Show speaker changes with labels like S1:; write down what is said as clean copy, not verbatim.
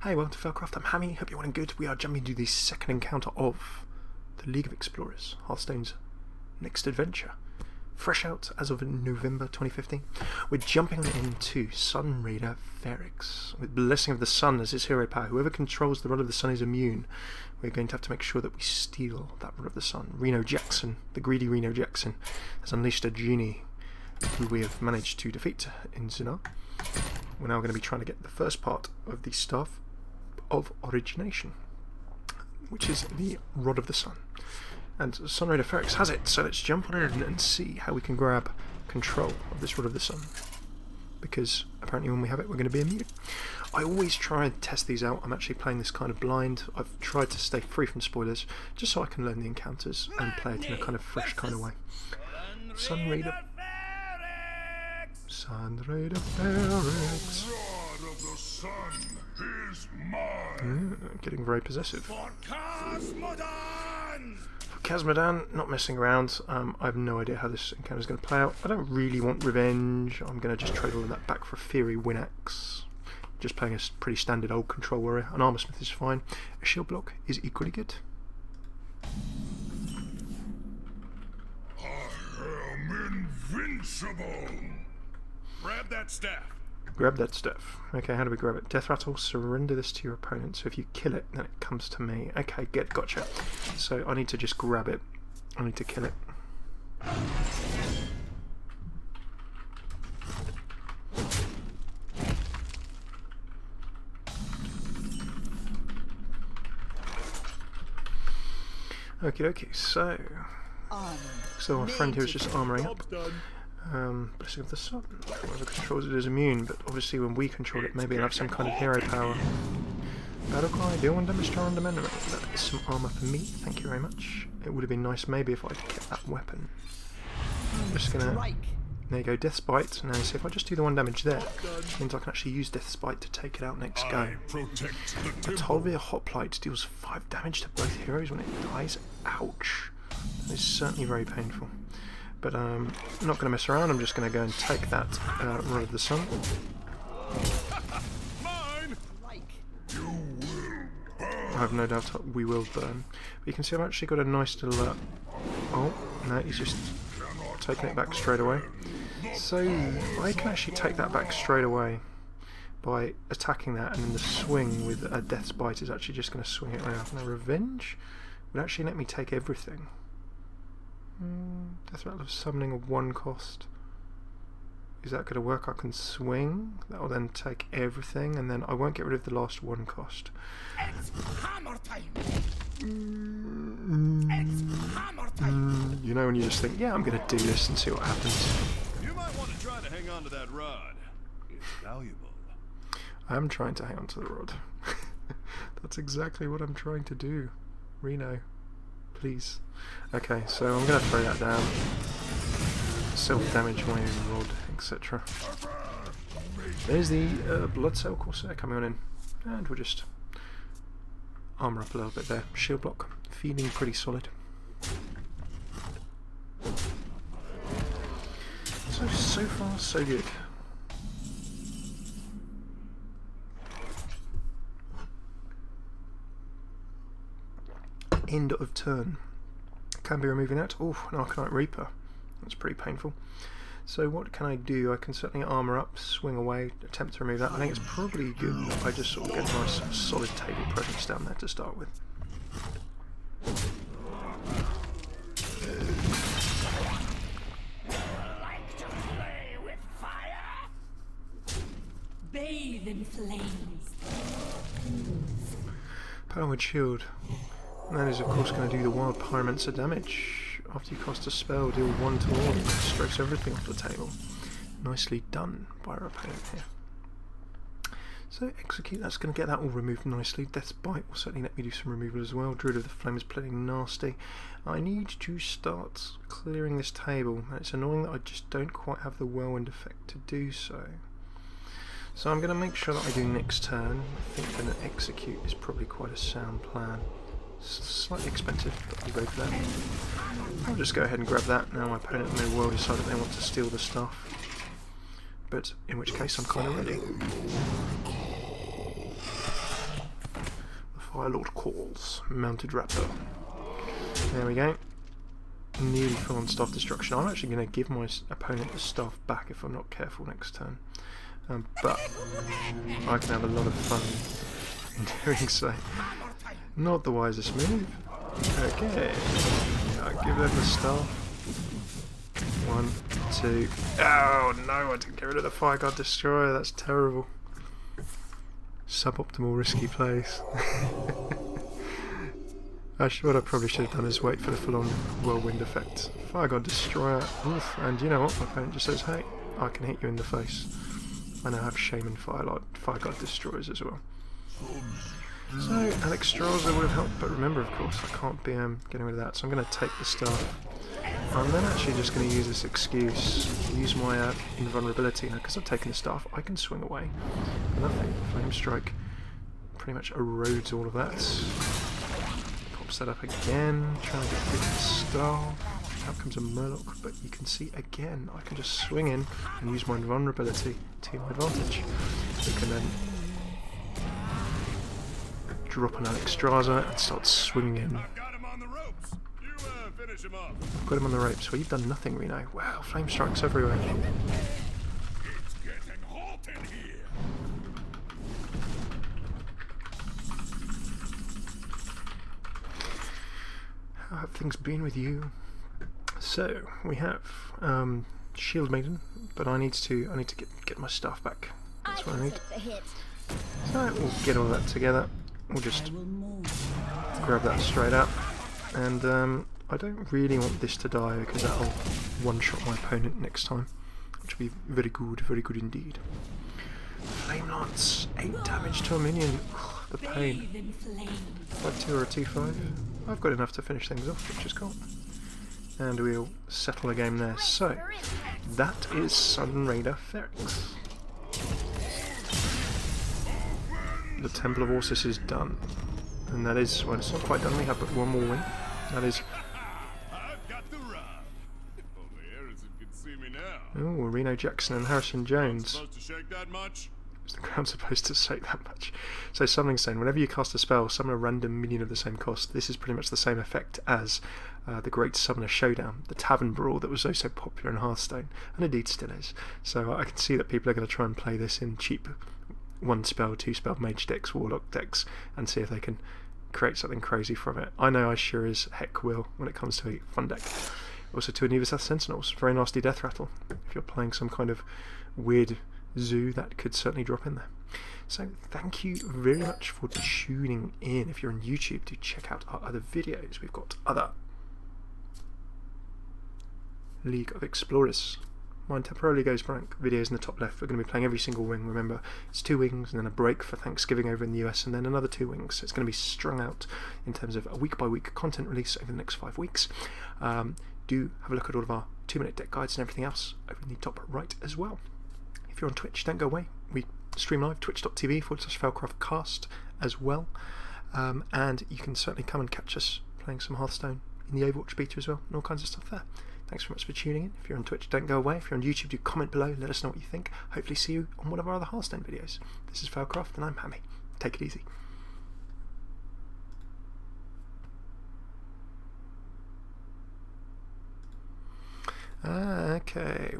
S1: Hey, welcome to Failcraft. I'm Hammy. Hope you're all good. We are jumping into the second encounter of the League of Explorers, Hearthstone's next adventure. Fresh out as of November 2015. We're jumping into Sun Raider Phaerix. With Blessing of the Sun as his hero power, whoever controls the Rod of the Sun is immune. We're going to have to make sure that we steal that Rod of the Sun. Reno Jackson, the greedy Reno Jackson, has unleashed a genie who we have managed to defeat in Zuna. We're now going to be trying to get the first part of the Staff of Origination, which is the Rod of the Sun. And Sun Raider Phaerix has it, so let's jump on it and see how we can grab control of this Rod of the Sun. Because apparently when we have it, we're going to be immune. I always try and test these out. I'm actually playing this kind of blind. I've tried to stay free from spoilers, just so I can learn the encounters and play it in a kind of fresh kind of way. Sun Raider Phaerix.
S2: Rod of the Sun is mine.
S1: Getting very possessive.
S2: For Casmodan!
S1: Casmodan, not messing around. I have no idea how this encounter is going to play out. I don't really want revenge. I'm going to just trade all of that back for a Fury Winax. Just playing a pretty standard old control warrior. An Armor Smith is fine. A shield block is equally good.
S2: I am invincible. Grab that staff.
S1: Grab that stuff. Okay, how do we grab it? Death Rattle, surrender this to your opponent. So if you kill it, then it comes to me. Okay, gotcha. So I need to just grab it. I need to kill it. Okie dokie, so our friend here is just armouring up. Blessing of the Sun. Whoever controls it is immune, but obviously when we control it, maybe it'll have some kind of hero power. Battle cry, deal 1 damage to random enemy. That is some armour for me, thank you very much. It would have been nice maybe if I'd kept that weapon. I'm just gonna... There you go, Death's Bite. Now you see if I just do the 1 damage there, it means I can actually use Death's Bite to take it out next go. Talvia Hoplite deals 5 damage to both heroes when it dies. Ouch. That is certainly very painful. But I'm not going to mess around, I'm just going to go and take that Rod of the Sun. I have no doubt we will burn. But you can see I've actually got a nice little... oh, no, he's just taking it back straight away. So I can actually take that back straight away by attacking that, and then the swing with a Death's Bite is actually just going to swing it around. Now Revenge would actually let me take everything. Death Rattle of Summoning of 1 cost. Is that going to work? I can swing. That will then take everything, and then I won't get rid of the last 1 cost. You know when you just think, yeah, I'm going to do this and see what happens.
S2: You might want to try to hang on to that rod. It's valuable.
S1: I am trying to hang on to the rod. That's exactly what I'm trying to do. Reno. Please. Okay, so I'm going to throw that down. Self-damage my own rod, etc. There's the Blood Cell Corsair coming on in. And we'll just armour up a little bit there. Shield block. Feeling pretty solid. So far, so good. End of turn. Can be removing that. Oh, an Arcanite Reaper. That's pretty painful. So what can I do? I can certainly armour up, swing away, attempt to remove that. I think it's probably good if I just sort of get a nice solid table presence down there to start with.
S3: Like to play with fire? Bathe in flames.
S1: Powered Shield. And that is of course going to do the Wild Pyromancer damage. After you cast a spell, deal 1 to all. Strokes everything off the table. Nicely done by our opponent here. So execute, that's going to get that all removed nicely. Death's Bite will certainly let me do some removal as well. Druid of the Flame is plenty nasty. I need to start clearing this table, and it's annoying that I just don't quite have the whirlwind effect to do so. So I'm going to make sure that I do next turn. I think then that execute is probably quite a sound plan. Slightly expensive, but I'll go for that. I'll just go ahead and grab that. Now my opponent may well decide that they want to steal the stuff. But in which case I'm kind of ready. Firelord Calls, Mounted Raptor. There we go. Nearly full on staff destruction. I'm actually going to give my opponent the staff back if I'm not careful next turn. But I can have a lot of fun in doing so. Not the wisest move. Okay. I'll give them the staff. 1, 2. Oh no, I didn't get rid of the Fireguard Destroyer. That's terrible. Suboptimal risky plays. Actually, what I probably should have done is wait for the full-on whirlwind effect. Fireguard Destroyer, oof, and you know what? My opponent just says, hey, I can hit you in the face. I now have Shaman Fireguard Destroyers as well. So, Alex Strasser would have helped, but remember, of course, I can't be getting rid of that, so I'm going to take the staff. I'm then actually just going to use this excuse, use my invulnerability. Now, because I've taken the staff, I can swing away. Nothing. Flame Strike pretty much erodes all of that. Pops that up again, trying to get rid of the staff. Out comes a Murloc, but you can see again, I can just swing in and use my invulnerability to my advantage. You can then drop an Alex Strasser and start swinging in.
S2: I've got him on the ropes. You finish him up.
S1: I've got him on the ropes. Well, you've done nothing, Reno. Wow, flame strikes everywhere.
S2: It's getting hot in here.
S1: How have things been with you? So we have Shield Maiden, but I need to get my stuff back. That's what I need. So we'll get all that together. We'll just grab that straight up, and I don't really want this to die because that'll one-shot my opponent next time, which will be very good indeed. Flame Lance, 8 damage to a minion. The pain. 5-2 or a 2-5. I've got enough to finish things off, which is cool. And we'll settle the game there. So, that is Sun Raider Phaerix. The Temple of Orsis is done. And that is, well, it's not quite done, we have but one more win. That is...
S2: I've got the rod. Only Harrison can see me now.
S1: Oh, Reno Jackson and Harrison Jones.
S2: Supposed to shake that much?
S1: Is the ground supposed to shake that much? So Summoning Stone, whenever you cast a spell, summon a random minion of the same cost. This is pretty much the same effect as the Great Summoner Showdown, the Tavern Brawl that was so popular in Hearthstone, and indeed still is. So I can see that people are going to try and play this in cheap 1-spell, 2-spell mage decks, warlock decks, and see if they can create something crazy from it. I know I sure as heck will when it comes to a fun deck. Also to Anubis Sentinels, very nasty death rattle. If you're playing some kind of weird zoo, that could certainly drop in there. So thank you very much for tuning in. If you're on YouTube, do check out our other videos. We've got other League of Explorers. Mine temporarily goes blank. Videos in the top left. We're going to be playing every single wing. Remember, it's 2 wings and then a break for Thanksgiving over in the US, and then another 2 wings. So it's going to be strung out in terms of a week-by-week content release over the next 5 weeks. Do have a look at all of our 2-minute deck guides and everything else over in the top right as well. If you're on Twitch, don't go away. We stream live, twitch.tv/Phaerocraftcast as well. And you can certainly come and catch us playing some Hearthstone in the Overwatch beta as well, and all kinds of stuff there. Thanks very much for tuning in. If you're on Twitch, don't go away. If you're on YouTube, do comment below. Let us know what you think. Hopefully see you on one of our other Hearthstone videos. This is Phaerocraft, and I'm Hammy. Take it easy. Okay.